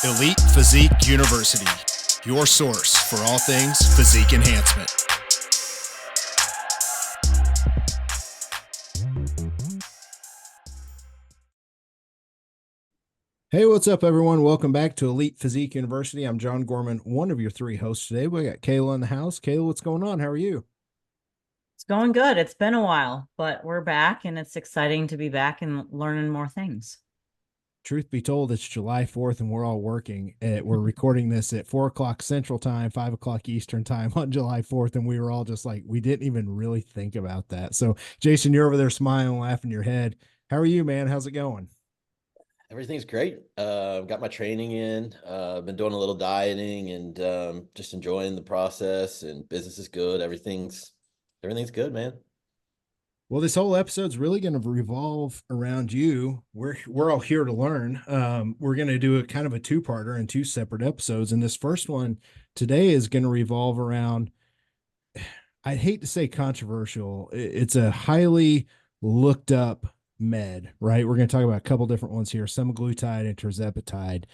Elite Physique University, your source for all things physique enhancement. Hey, what's up, everyone? Welcome back to Elite Physique University. I'm John Gorman, one of your three hosts today. We got Kayla in the house. Kayla, what's going on? How are you? It's going good. It's been a while, but we're back and it's exciting to be back and learning more things. Truth be told, it's July 4th and we're all working. We're recording this at 4 o'clock Central Time, 5 o'clock Eastern Time on July 4th. And we were all just like, we didn't even really think about that. So, Jason, you're over there smiling, laughing your head. How are you, man? How's it going? Everything's great. Got my training in. Been doing a little dieting and just enjoying the process. And business is good. Everything's good, man. Well, this whole episode's really going to revolve around you. We're all here to learn. We're going to do a kind of a two-parter and two separate episodes. And this first one today is going to revolve around, I'd hate to say controversial. It's a highly looked up med, right? We're going to talk about a couple different ones here, semaglutide and tirzepatide.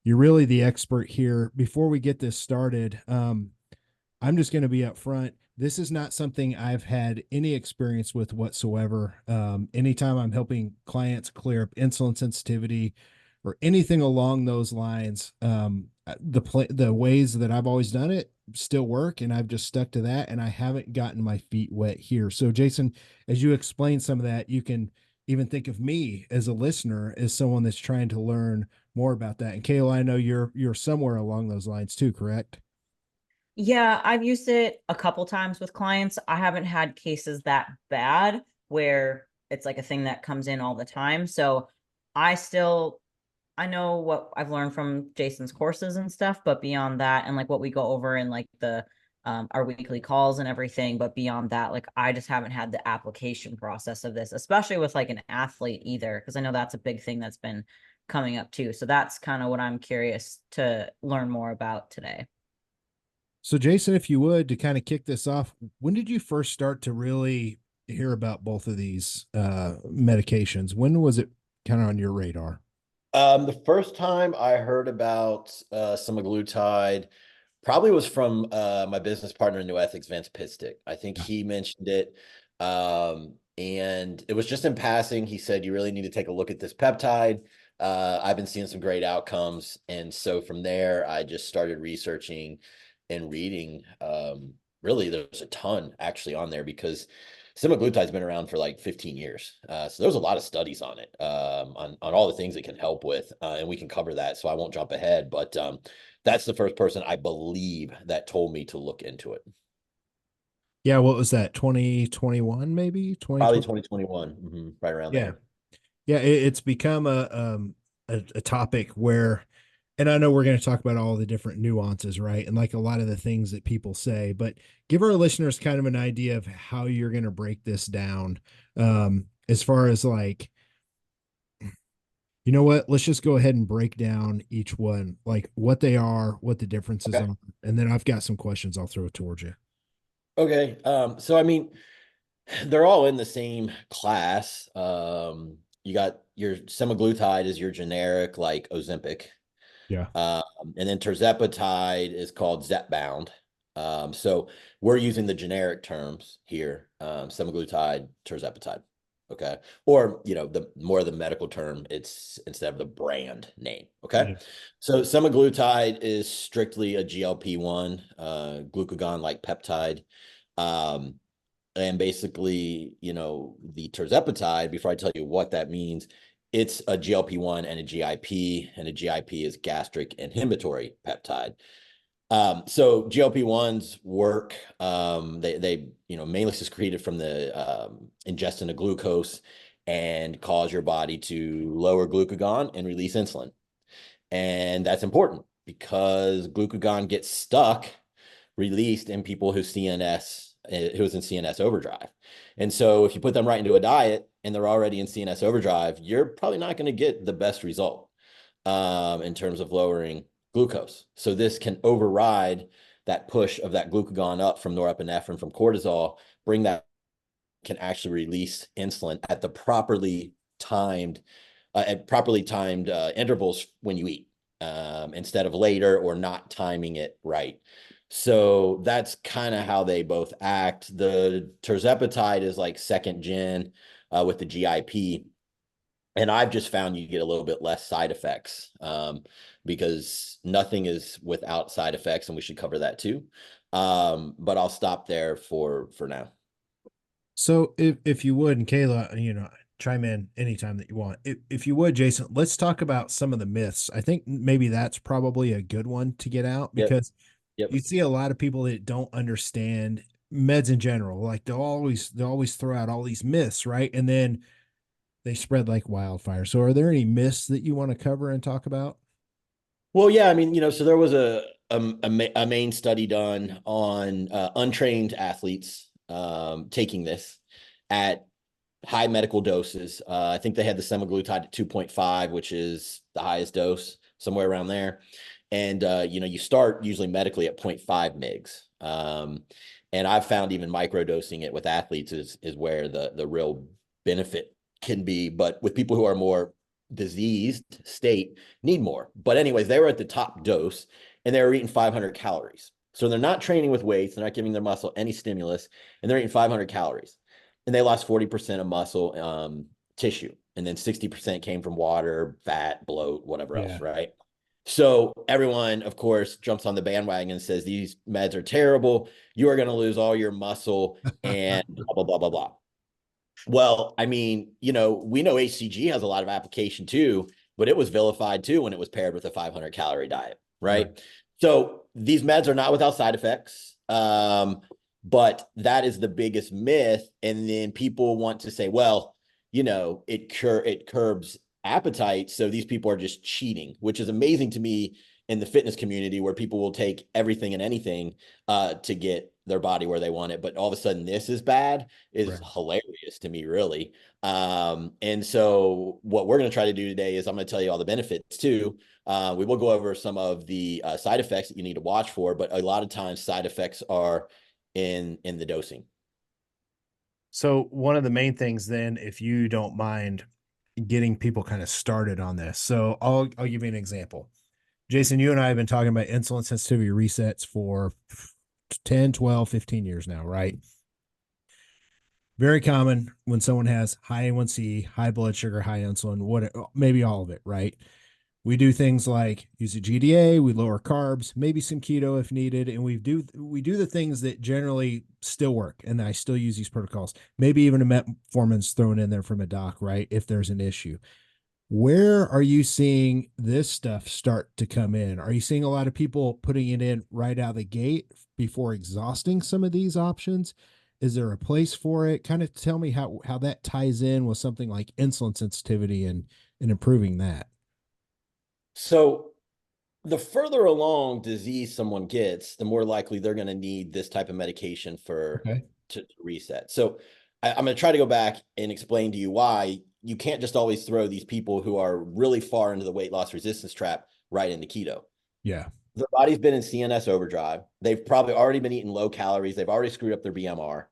You're really the expert here. Before we get this started, I'm just going to be upfront. This is not something I've had any experience with whatsoever. Anytime I'm helping clients clear up insulin sensitivity or anything along those lines, the ways that I've always done it still work, and I've just stuck to that, and I haven't gotten my feet wet here. So, Jason, as you explain some of that, you can even think of me as a listener as someone that's trying to learn more about that. And Kayla, I know you're somewhere along those lines too, correct? Yeah, I've used it a couple times with clients. I haven't had cases that bad where it's like a thing that comes in all the time. So I still I know what I've learned from Jason's courses and stuff, but beyond that and like what we go over in like the our weekly calls and everything, but beyond that, like I just haven't had the application process of this, especially with like an athlete either, because I know that's a big thing that's been coming up too. So that's kind of what I'm curious to learn more about today. So, Jason, if you would, to kind of kick this off, when did you first start to really hear about both of these medications? When was it kind of on your radar? The first time I heard about semaglutide probably was from my business partner in New Ethics, Vance Pitstick. I think Yeah. he mentioned it. And it was just in passing. He said, you really need to take a look at this peptide. I've been seeing some great outcomes. And so from there, I just started researching and reading. Really, there's a ton actually on there because semaglutide's been around for like 15 years. So there's a lot of studies on it, on all the things it can help with. And we can cover that. So I won't jump ahead. But that's the first person I believe that told me to look into it. Yeah, what was that? 2021, maybe Probably 2020. 2021, right around Yeah. there. Yeah, it's become a topic where, and I know we're going to talk about all the different nuances, right? And like a lot of the things that people say, but give our listeners kind of an idea of how you're going to break this down. As far as like, you know what, let's just go ahead and break down each one, like what they are, what the differences Okay. are. And then I've got some questions I'll throw towards you. Okay. So I mean, they're all in the same class. You got your semaglutide is your generic like Ozempic. Yeah. Um, and then tirzepatide is called Zepbound. So we're using the generic terms here, semaglutide, tirzepatide. Okay. Or, the more of the medical term, it's instead of the brand name. Okay. Yeah. So semaglutide is strictly a GLP-1, glucagon like peptide. Um, and basically, the tirzepatide, before I tell you what that means, it's a GLP-1 and a GIP, and a GIP is gastric inhibitory peptide. So GLP-1s work. They mainly secreted from the ingestion of glucose and cause your body to lower glucagon and release insulin. And that's important because glucagon gets stuck, released in people who's in CNS overdrive. And so if you put them right into a diet and they're already in CNS overdrive, you're probably not going to get the best result in terms of lowering glucose. So this can override that push of that glucagon up from norepinephrine, from cortisol, bring that can actually release insulin at the properly timed intervals when you eat. instead of later, or not timing it right. So that's kind of how they both act. The tirzepatide is like second gen with the GIP. And I've just found you get a little bit less side effects because nothing is without side effects, and we should cover that too. But I'll stop there for now. So if you would, and Kayla, chime in anytime that you want. If you would, Jason, let's talk about some of the myths. I think maybe that's probably a good one to get out, Yep. because Yep. you see a lot of people that don't understand meds in general. Like they'll always throw out all these myths, right? And then they spread like wildfire. So are there any myths that you want to cover and talk about? Well, yeah, I mean, so there was a main study done on untrained athletes taking this at high medical doses. I think they had the semaglutide at 2.5, which is the highest dose, somewhere around there. And you start usually medically at 0.5 mgs. And I've found even microdosing it with athletes is where the real benefit can be. But with people who are more diseased state, need more. But anyways, they were at the top dose and they were eating 500 calories. So they're not training with weights, they're not giving their muscle any stimulus, and they're eating 500 calories. And they lost 40% of muscle tissue. And then 60% came from water, fat, bloat, whatever else, Yeah. right? So everyone, of course, jumps on the bandwagon and says, these meds are terrible. You are going to lose all your muscle and blah, blah, blah, blah, blah. Well, I mean, we know HCG has a lot of application too, but it was vilified too when it was paired with a 500 calorie diet, right? Right. So these meds are not without side effects. But that is the biggest myth. And then people want to say, well, it curbs appetite. So these people are just cheating, which is amazing to me in the fitness community, where people will take everything and anything to get their body where they want it. But all of a sudden this is bad is Right. hilarious to me, really. And so what we're going to try to do today is I'm going to tell you all the benefits too. We will go over some of the side effects that you need to watch for, but a lot of times side effects are in the dosing. So one of the main things then, if you don't mind getting people kind of started on this. So I'll give you an example. Jason, you and I have been talking about insulin sensitivity resets for 10, 12, 15 years now, right? Very common when someone has high A1C, high blood sugar, high insulin, what maybe all of it, right? We do things like use a GDA, we lower carbs, maybe some keto if needed, and we do the things that generally still work. And I still use these protocols. Maybe even a metformin's thrown in there from a doc, right? If there's an issue. Where are you seeing this stuff start to come in? Are you seeing a lot of people putting it in right out of the gate before exhausting some of these options? Is there a place for it? Kind of tell me how that ties in with something like insulin sensitivity and improving that. So the further along disease someone gets, the more likely they're going to need this type of medication Okay. to reset. So I'm going to try to go back and explain to you why you can't just always throw these people who are really far into the weight loss resistance trap right into keto. Yeah. Their body's been in CNS overdrive. They've probably already been eating low calories. They've already screwed up their BMR.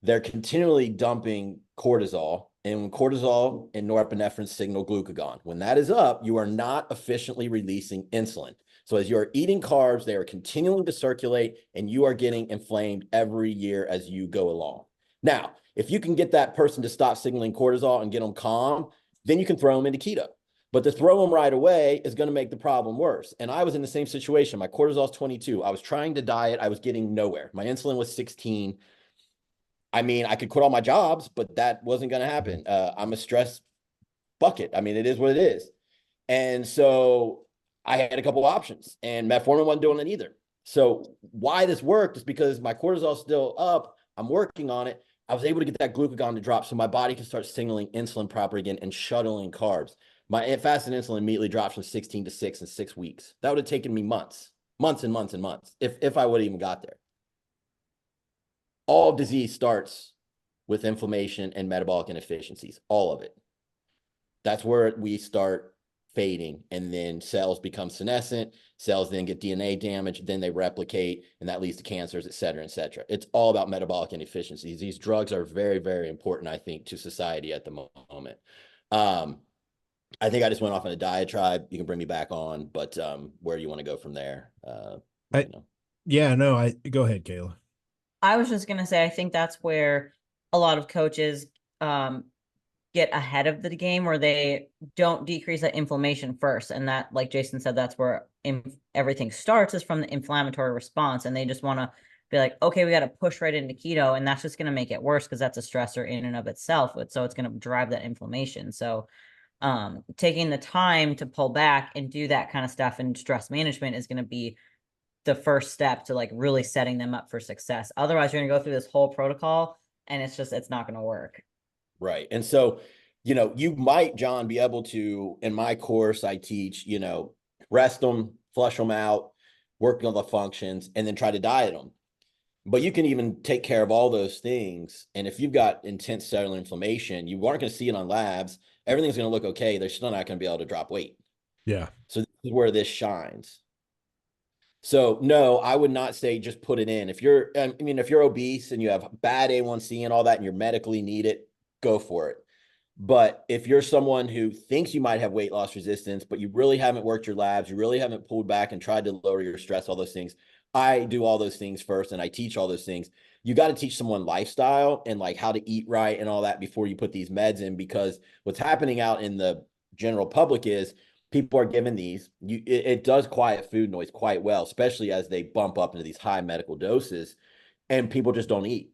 They're continually dumping cortisol, and when cortisol and norepinephrine signal glucagon. When that is up, you are not efficiently releasing insulin. So as you're eating carbs, they are continuing to circulate, and you are getting inflamed every year as you go along. Now, if you can get that person to stop signaling cortisol and get them calm, then you can throw them into keto. But to throw them right away is going to make the problem worse. And I was in the same situation. My cortisol is 22. I was trying to diet. I was getting nowhere. My insulin was 16. I mean, I could quit all my jobs, but that wasn't going to happen. I'm a stress bucket. I mean, it is what it is. And so I had a couple options, and metformin wasn't doing it either. So why this worked is because my cortisol is still up. I'm working on it. I was able to get that glucagon to drop so my body can start signaling insulin proper again and shuttling carbs. My fasted insulin immediately dropped from 16 to 6 in 6 weeks. That would have taken me months and months and months if I would have even got there. All disease starts with inflammation and metabolic inefficiencies, all of it. That's where we start fading, and then cells become senescent. Cells then get DNA damage, then they replicate, and that leads to cancers, et cetera, et cetera. It's all about metabolic inefficiencies. These drugs are very, very important, I think, to society at the moment. I think I just went off on a diatribe. You can bring me back on, but where do you want to go from there? I, yeah, no, I go ahead, Kayla. I was just gonna say, I think that's where a lot of coaches get ahead of the game, where they don't decrease that inflammation first, and that, like Jason said, that's where everything starts, is from the inflammatory response, and they just want to be like, okay, we got to push right into keto, and that's just going to make it worse because that's a stressor in and of itself. So it's going to drive that inflammation. So taking the time to pull back and do that kind of stuff and stress management is going to be the first step to like really setting them up for success. Otherwise, you're going to go through this whole protocol and it's not going to work. Right. And so, you might, John, be able to, in my course, I teach, rest them, flush them out, working on the functions, and then try to diet them. But you can even take care of all those things. And if you've got intense cellular inflammation, you aren't going to see it on labs. Everything's going to look okay. They're still not going to be able to drop weight. Yeah. So this is where this shines. So no, I would not say just put it in. If you're obese and you have bad A1C and all that, and you medically need it, go for it. But if you're someone who thinks you might have weight loss resistance, but you really haven't worked your labs, you really haven't pulled back and tried to lower your stress, all those things, I do all those things first and I teach all those things. You got to teach someone lifestyle and like how to eat right and all that before you put these meds in, because what's happening out in the general public is people are given these. It does quiet food noise quite well, especially as they bump up into these high medical doses, and people just don't eat.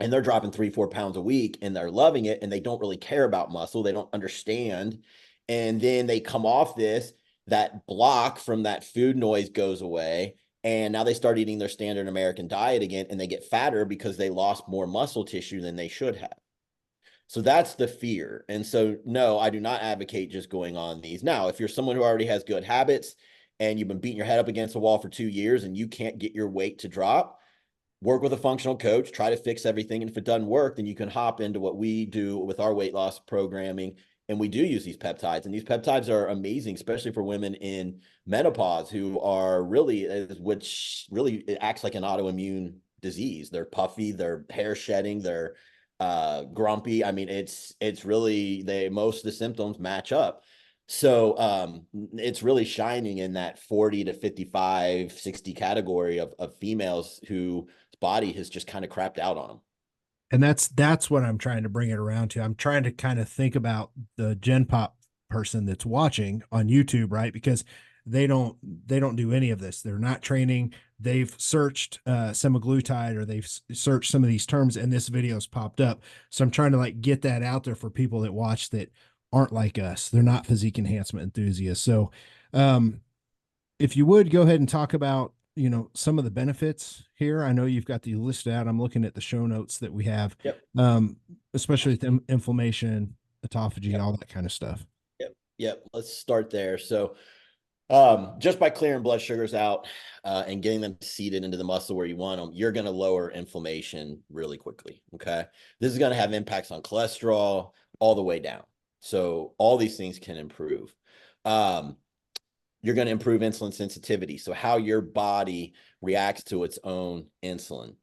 And they're dropping 3-4 pounds a week and they're loving it. And they don't really care about muscle. They don't understand. And then they come off this, that block from that food noise goes away. And now they start eating their standard American diet again, and they get fatter because they lost more muscle tissue than they should have. So that's the fear. And so, no, I do not advocate just going on these. Now, if you're someone who already has good habits and you've been beating your head up against the wall for 2 years and you can't get your weight to drop, work with a functional coach, try to fix everything. And if it doesn't work, then you can hop into what we do with our weight loss programming. And we do use these peptides. And these peptides are amazing, especially for women in menopause who are really, which really it acts like an autoimmune disease. They're puffy, they're hair shedding, they're grumpy. I mean, it's really, most of the symptoms match up. So it's really shining in that 40 to 55, 60 category of females who body has just kind of crapped out on them. And that's what I'm trying to bring it around to. I'm trying to kind of think about the Gen Pop person that's watching on YouTube, right? Because they don't do any of this. They're not training. They've searched semaglutide, or they've searched some of these terms, and this video's popped up. So I'm trying to like get that out there for people that watch that aren't like us. They're not physique enhancement enthusiasts. So if you would go ahead and talk about some of the benefits here. I know you've got the listed out. I'm looking at the show notes that we have. Yep. Especially with inflammation, autophagy, Yep. all that kind of stuff. Yep. Let's start there. So just by clearing blood sugars out and getting them seated into the muscle where you want them, you're going to lower inflammation really quickly. Okay. This is going to have impacts on cholesterol all the way down. So all these things can improve. You're going to improve insulin sensitivity. So how your body reacts to its own insulin.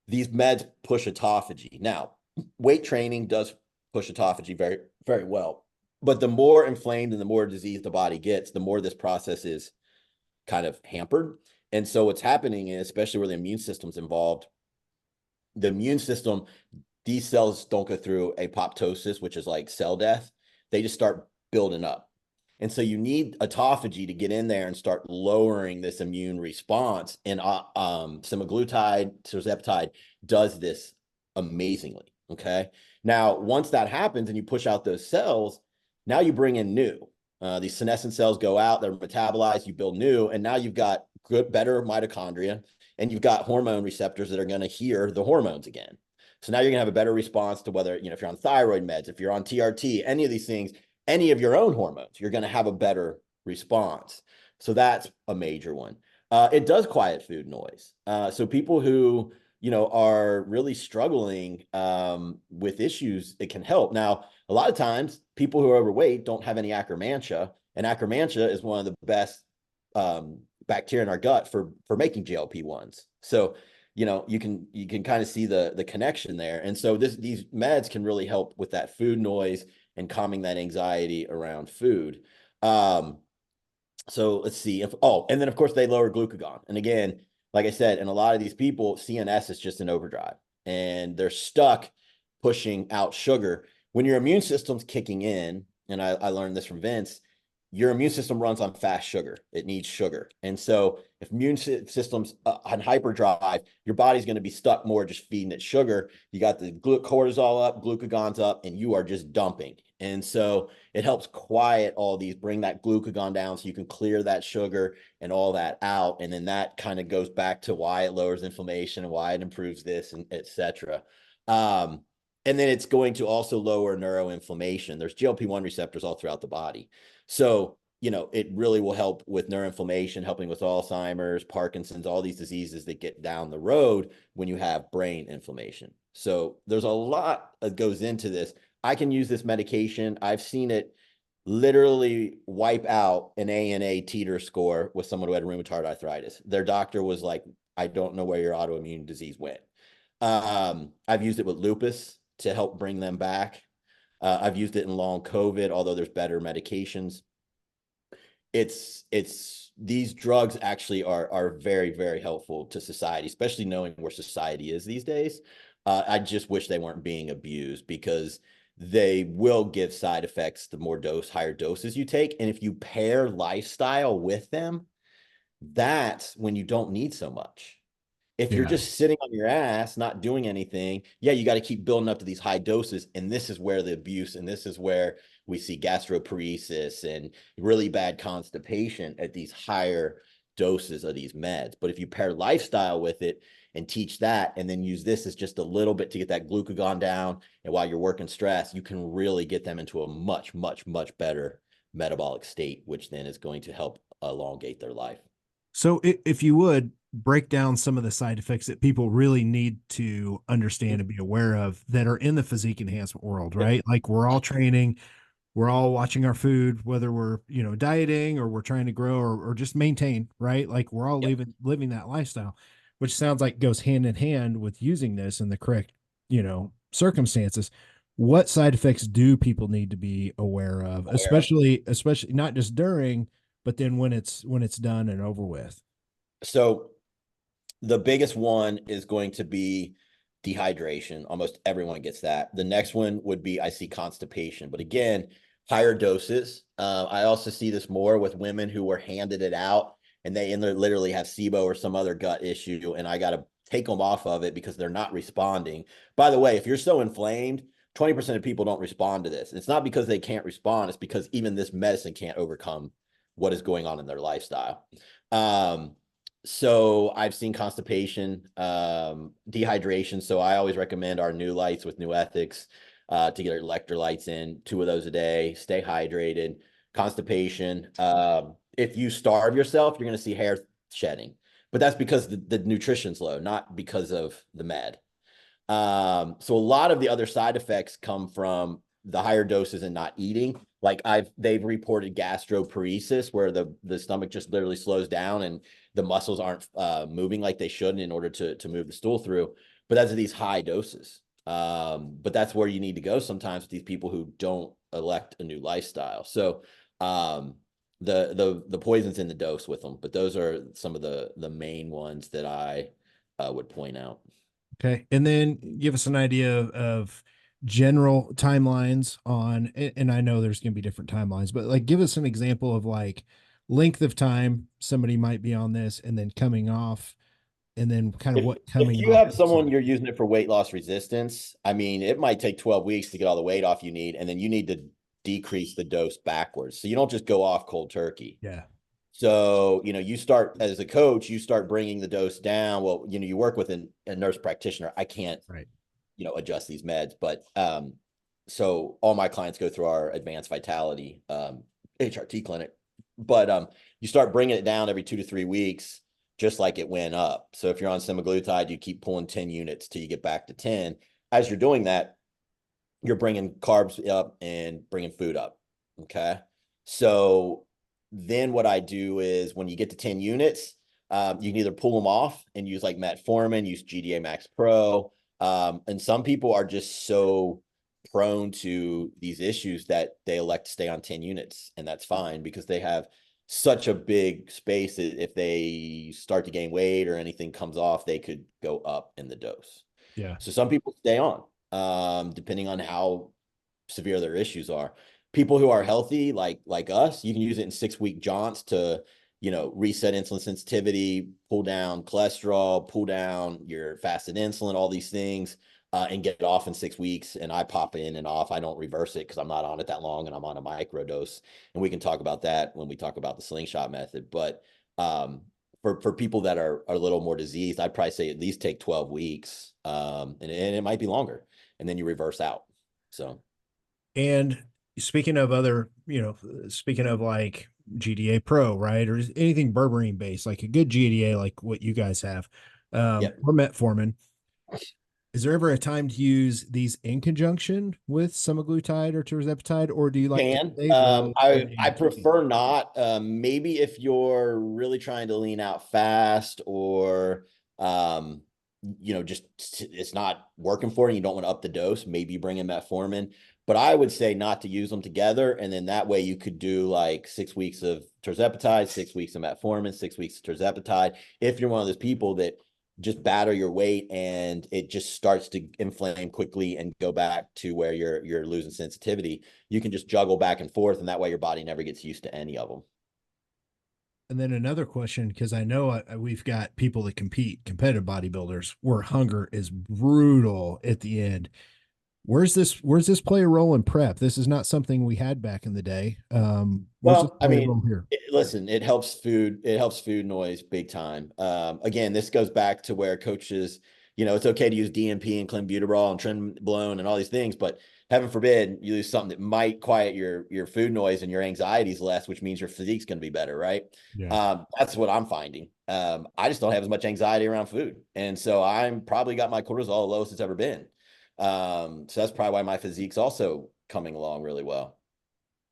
These meds push autophagy. Now, weight training does push autophagy very, very well. But the more inflamed and the more disease the body gets, the more this process is kind of hampered. And so what's happening is, especially where the immune system's involved, the immune system, these cells don't go through apoptosis, which is like cell death. They just start building up. And so you need autophagy to get in there and start lowering this immune response. And semaglutide, tirzepatide does this amazingly. Okay. Now, once that happens and you push out those cells, now you bring in new. These senescent cells go out, they're metabolized, you build new, and now you've got better mitochondria, and you've got hormone receptors that are going to hear the hormones again. So now you're going to have a better response to whether, if you're on thyroid meds, if you're on TRT, any of these things, any of your own hormones, you're going to have a better response. So that's a major one. It does quiet food noise. So people who, are really struggling with issues, it can help. Now, a lot of times people who are overweight don't have any Akkermansia, and Akkermansia is one of the best bacteria in our gut for making GLP-1s. So, you can kind of see the connection there. And so these meds can really help with that food noise and calming that anxiety around food. So let's see if, oh, and then of course they lower glucagon. And again, like I said, in a lot of these people, CNS is just an overdrive and they're stuck pushing out sugar. When your immune system's kicking in, and I learned this from Vince, your immune system runs on fast sugar. It needs sugar. And so if immune system's on hyperdrive, your body's going to be stuck more just feeding it sugar. You got the cortisol up, glucagon's up, and you are just dumping. And so it helps quiet all these, bring that glucagon down so you can clear that sugar and all that out. And then that kind of goes back to why it lowers inflammation and why it improves this, and et cetera. And then it's going to also lower neuroinflammation. There's GLP-1 receptors all throughout the body. So, you know, it really will help with neuroinflammation, helping with Alzheimer's, Parkinson's, all these diseases that get down the road when you have brain inflammation. So there's a lot that goes into this. I can use this medication. I've seen it literally wipe out an ANA teeter score with someone who had rheumatoid arthritis. Their doctor was like, I don't know where your autoimmune disease went. I've used it with lupus to help bring them back. I've used it in long COVID, although there's better medications. It's these drugs actually are very, very helpful to society, especially knowing where society is these days. I just wish they weren't being abused, because they will give side effects the more higher doses you take. And if you pair lifestyle with them, that's when you don't need so much. If you're just sitting on your ass, not doing anything, yeah, you got to keep building up to these high doses. And this is where the abuse, and this is where we see gastroparesis and really bad constipation at these higher doses of these meds. But if you pair lifestyle with it and teach that, and then use this as just a little bit to get that glucagon down, and while you're working stress, you can really get them into a much, much, much better metabolic state, which then is going to help elongate their life. So if you would break down some of the side effects that people really need to understand and be aware of that are in the physique enhancement world, right? Like, we're all training, we're all watching our food, whether we're, you know, dieting or we're trying to grow or just maintain, right? Like, we're all living that lifestyle, which sounds like goes hand in hand with using this in the correct, you know, circumstances. What side effects do people need to be aware of, especially not just during, but then when it's done and over with? So the biggest one is going to be dehydration. Almost everyone gets that. The next one would be, I see constipation, but again, higher doses. I also see this more with women who were handed it out and they literally have SIBO or some other gut issue, and I got to take them off of it because they're not responding. By the way, if you're so inflamed, 20% of people don't respond to this. It's not because they can't respond. It's because even this medicine can't overcome what is going on in their lifestyle. So I've seen constipation, dehydration. So I always recommend our new lights with New Ethics to get our electrolytes in, 2 of those a day, stay hydrated. Constipation. If you starve yourself, you're going to see hair shedding, but that's because the nutrition's low, not because of the med. So a lot of the other side effects come from the higher doses and not eating. Like they've reported gastroparesis, where the stomach just literally slows down and the muscles aren't moving like they should in order to move the stool through. But that's at these high doses. But that's where you need to go sometimes with these people who don't elect a new lifestyle. So the poison's in the dose with them, but those are some of the main ones that I would point out. Okay. And then give us an idea of general timelines on, and I know there's going to be different timelines, but like, give us an example of like length of time somebody might be on this and then coming off, and then kind of what coming if you off have someone you're using it for weight loss resistance, I mean, it might take 12 weeks to get all the weight off you need, and then you need to decrease the dose backwards. So you don't just go off cold turkey. Yeah. So, you know, you start as a coach, you start bringing the dose down. Well, you know, you work with a nurse practitioner. I can't, you know, adjust these meds, but so all my clients go through our advanced vitality HRT clinic, but you start bringing it down every 2 to 3 weeks, just like it went up. So if you're on semaglutide, you keep pulling 10 units till you get back to 10. As you're doing that, you're bringing carbs up and bringing food up. Okay. So then what I do is when you get to 10 units, you can either pull them off and use like metformin, use GDA Max Pro. And some people are just so prone to these issues that they elect to stay on 10 units, and that's fine because they have such a big space that if they start to gain weight or anything comes off, they could go up in the dose. Yeah. So some people stay on, depending on how severe their issues are. People who are healthy, like us, you can use it in 6-week jaunts to, reset insulin sensitivity, pull down cholesterol, pull down your fasted insulin, all these things, and get it off in 6 weeks. And I pop in and off. I don't reverse it because I'm not on it that long and I'm on a micro dose. And we can talk about that when we talk about the slingshot method. But for people that are a little more diseased, I'd probably say at least take 12 weeks. And it might be longer. And then you reverse out. So. And speaking of other, speaking of like GDA Pro, right, or anything berberine based, like a good GDA, like what you guys have, or metformin, is there ever a time to use these in conjunction with semaglutide or tirzepatide, or do you like to save those I prefer not. Maybe if you're really trying to lean out fast, or just it's not working for you, you don't want to up the dose, maybe bring in metformin. But I would say not to use them together, and then that way you could do like 6 weeks of tirzepatide, 6 weeks of metformin, 6 weeks of tirzepatide. If you're one of those people that just batter your weight and it just starts to inflame quickly and go back to where you're losing sensitivity, you can just juggle back and forth, and that way your body never gets used to any of them. And then another question, because I know we've got people that compete, competitive bodybuilders, where hunger is brutal at the end. Where's this play a role in prep? This is not something we had back in the day. Well, I mean, listen, it helps food noise big time. Again, this goes back to where coaches, it's okay to use DNP and clenbuterol and trenbolone and all these things, but heaven forbid you use something that might quiet your food noise and your anxieties less, which means your physique's going to be better, right? Yeah. That's what I'm finding. I just don't have as much anxiety around food, and so I'm probably got my cortisol the lowest it's ever been. So that's probably why my physique's also coming along really well.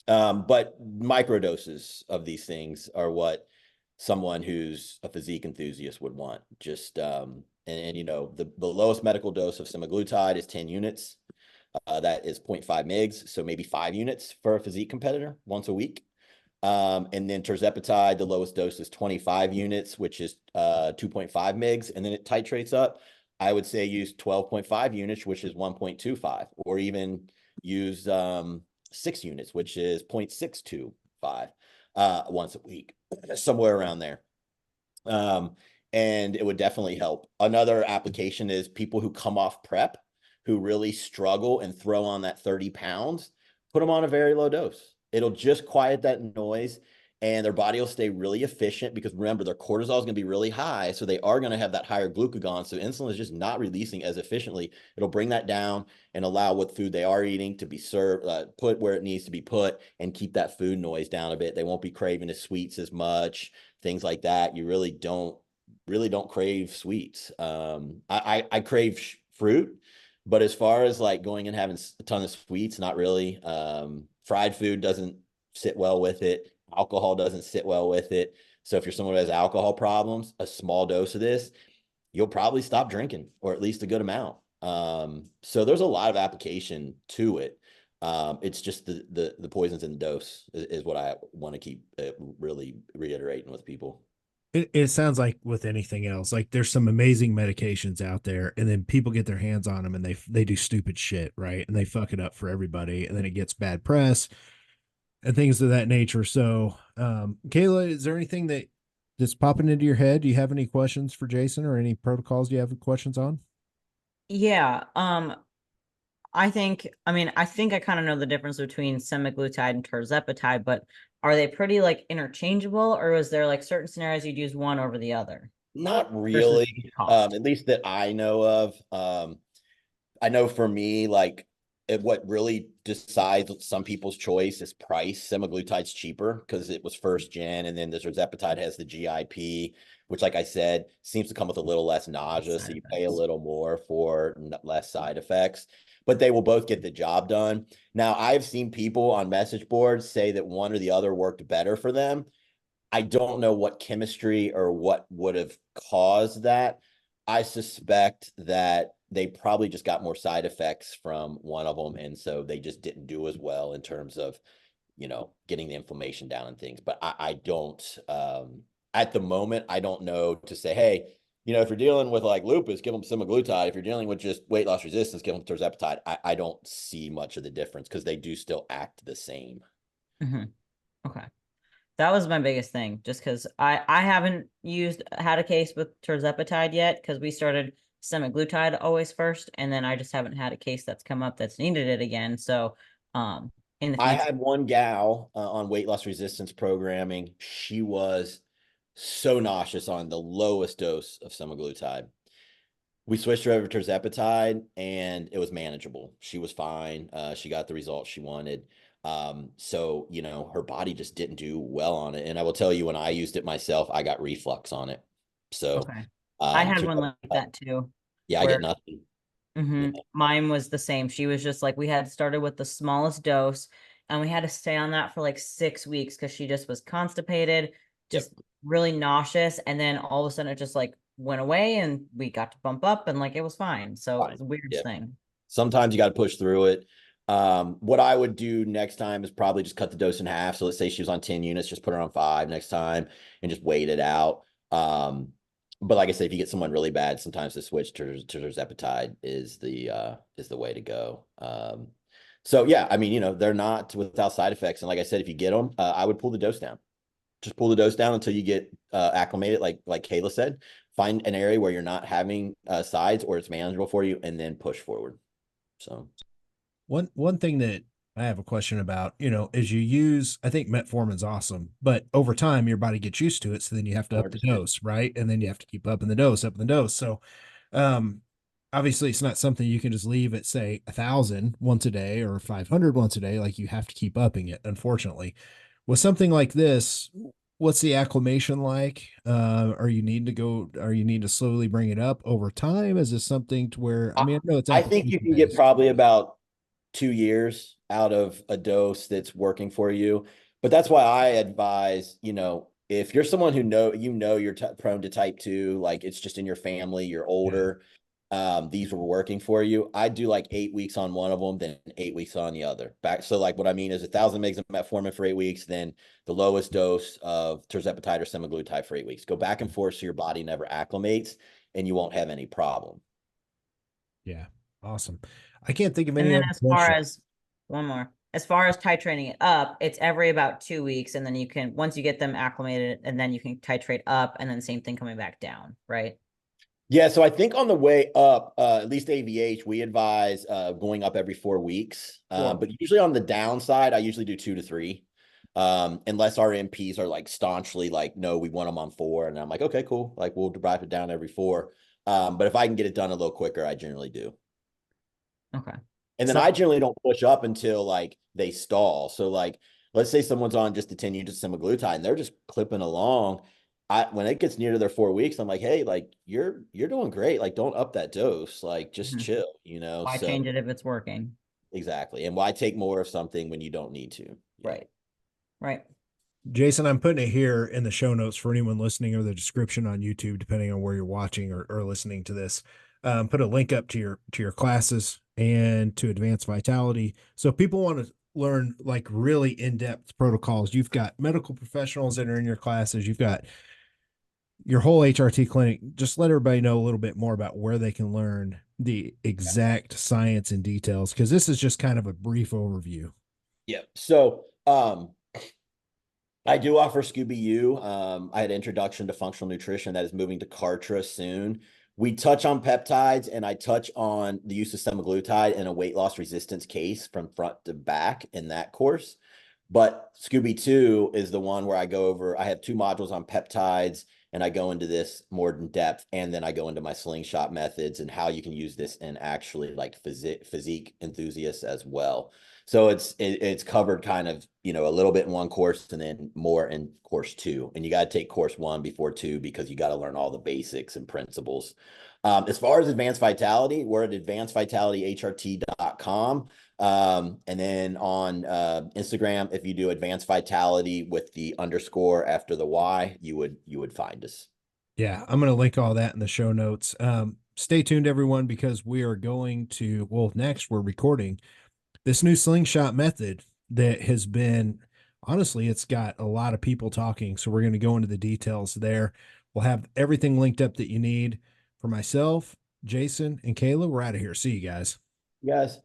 But micro doses of these things are what someone who's a physique enthusiast would want. Just the lowest medical dose of semaglutide is 10 units. That is 0.5 mgs, so maybe 5 units for a physique competitor once a week. And then tirzepatide, the lowest dose is 25 units, which is 2.5 mgs, and then it titrates up. I would say use 12.5 units, which is 1.25, or even use 6 units, which is 0.625 once a week, somewhere around there. And it would definitely help. Another application is people who come off prep, who really struggle and throw on that 30 pounds, put them on a very low dose. It'll just quiet that noise, and their body will stay really efficient because remember, their cortisol is going to be really high. So they are going to have that higher glucagon. So insulin is just not releasing as efficiently. It'll bring that down and allow what food they are eating to be served, put where it needs to be put, and keep that food noise down a bit. They won't be craving the sweets as much, things like that. You really don't crave sweets. I crave fruit, but as far as like going and having a ton of sweets, not really. Fried food doesn't sit well with it. Alcohol doesn't sit well with it. So if you're someone who has alcohol problems, a small dose of this, you'll probably stop drinking, or at least a good amount. So there's a lot of application to it. It's just the poisons in the dose is what I want to keep really reiterating with people. It sounds like with anything else, like there's some amazing medications out there, and then people get their hands on them and they do stupid shit, right? And they fuck it up for everybody, and then it gets bad press and things of that nature. So, Kayla, is there anything that's popping into your head? Do you have any questions for Jason, or any protocols you have questions on? Yeah. I think I kind of know the difference between semaglutide and tirzepatide, but are they pretty like interchangeable, or is there like certain scenarios you'd use one over the other? Not really, at least that I know of. I know for me, like what really decides some people's choice is price. Semaglutide's cheaper because it was first gen, and then the tirzepatide has the GIP, which, like I said, seems to come with a little less nausea, so you pay a little more for less side effects. But they will both get the job done. Now, I've seen people on message boards say that one or the other worked better for them. I don't know what chemistry or what would have caused that. I suspect that they probably just got more side effects from one of them, and so they just didn't do as well in terms of, getting the inflammation down and things. But I don't, at the moment, I don't know to say, hey, if you're dealing with like lupus, give them semaglutide. If you're dealing with just weight loss resistance, give them tirzepatide. I don't see much of the difference because they do still act the same. Okay. That was my biggest thing, just because I haven't had a case with tirzepatide yet, because we started semaglutide always first, and then I just haven't had a case that's come up that's needed it again. So in the I future. had one gal on weight loss resistance programming. She was so nauseous on the lowest dose of semaglutide. We switched her over to tirzepatide, and it was manageable. She was fine. She got the results she wanted. So, her body just didn't do well on it. And I will tell you, when I used it myself, I got reflux on it. So, Okay. I had one like tirzepatide, that too, yeah, I get where nothing. Yeah. mine was the same. She was just like, we had started with the smallest dose, and we had to stay on that for like 6 weeks because she just was constipated, Yep. just really nauseous. And then all of a sudden it just like went away, and we got to bump up, and like it was fine. So it Fine. was the weirdest Yep. thing. Sometimes you got to push through it. What I would do next time is probably just cut the dose in half. So let's say she was on 10 units, just put her on 5 next time and just wait it out. But like I said, if you get someone really bad, sometimes the switch to tirzepatide is the way to go. So yeah, I mean, they're not without side effects. And like I said, if you get them, I would pull the dose down. Just pull the dose down until you get acclimated, like Kayla said. Find an area where you're not having sides or it's manageable for you, and then push forward. So One thing that I have a question about, is you use, I think metformin's awesome, but over time your body gets used to it. So then you have to up the 100%. dose, right? And then you have to keep upping the dose, upping the dose. So um obviously it's not something you can just leave at say 1,000 once a day or 500 once a day. Like you have to keep upping it, unfortunately. With something like this, what's the acclimation like? Are you need to slowly bring it up over time? Is this something to where, I I, mean, I know it's I think you application can get based. probably about 2 years out of a dose that's working for you. But that's why I advise, if you're someone who you're prone to type 2, like it's just in your family, you're Yeah. older, these were working for you. I'd do like 8 weeks on one of them, then 8 weeks on the other. Back. So like what I mean is 1,000 mgs of metformin for 8 weeks, then the lowest dose of tirzepatide or semaglutide for 8 weeks. Go back and forth so your body never acclimates and you won't have any problem. Yeah. Awesome. I can't think of And any then other as far question. as one more, as far as titrating it up, it's every about 2 weeks. And then you can, once you get them acclimated, and then you can titrate up, and then same thing coming back down, right? Yeah, so I think on the way up, at least AVH, we advise going up every 4 weeks. Four. But usually on the downside, I usually do 2 to 3. Unless our MPs are like staunchly like, no, we want them on 4. And I'm like, okay, cool. Like we'll drive it down every 4. But if I can get it done a little quicker, I generally do. Okay. And then So I generally don't push up until like they stall. So like, let's say someone's on just the 10 units of semaglutide and they're just clipping along. When it gets near to their 4 weeks, I'm like, hey, like you're doing great. Like, don't up that dose. Like, just Mhm. chill. Why So change it if it's working? exactly. And why take more of something when you don't need to? Yeah. Right. Right. Jason, I'm putting it here in the show notes for anyone listening or the description on YouTube, depending on where you're watching or listening to this. Put a link up to your classes and to Advanced Vitality. So if people want to learn like really in-depth protocols, you've got medical professionals that are in your classes, you've got your whole HRT clinic. Just let everybody know a little bit more about where they can learn the exact science and details, because this is just kind of a brief overview. Yeah. So I do offer Scooby U. I had introduction to functional nutrition that is moving to Kartra soon. We touch on peptides, and I touch on the use of semaglutide in a weight loss resistance case from front to back in that course. But Scooby 2 is the one where I go over, I have 2 modules on peptides, and I go into this more in depth. And then I go into my slingshot methods and how you can use this in actually like physique enthusiasts as well. So it's covered kind of, a little bit in one course and then more in course 2. And you got to take course 1 before 2 because you got to learn all the basics and principles. As far as advanced vitality, we're at advancedvitalityhrt.com. And then on Instagram, if you do advanced vitality with the underscore after the Y, you would find us. Yeah, I'm going to link all that in the show notes. Stay tuned, everyone, because we are going to, well, next we're recording this new slingshot method that has been, honestly, it's got a lot of people talking. So we're going to go into the details there. We'll have everything linked up that you need. For myself, Jason, and Kayla, we're out of here. See you guys. You guys.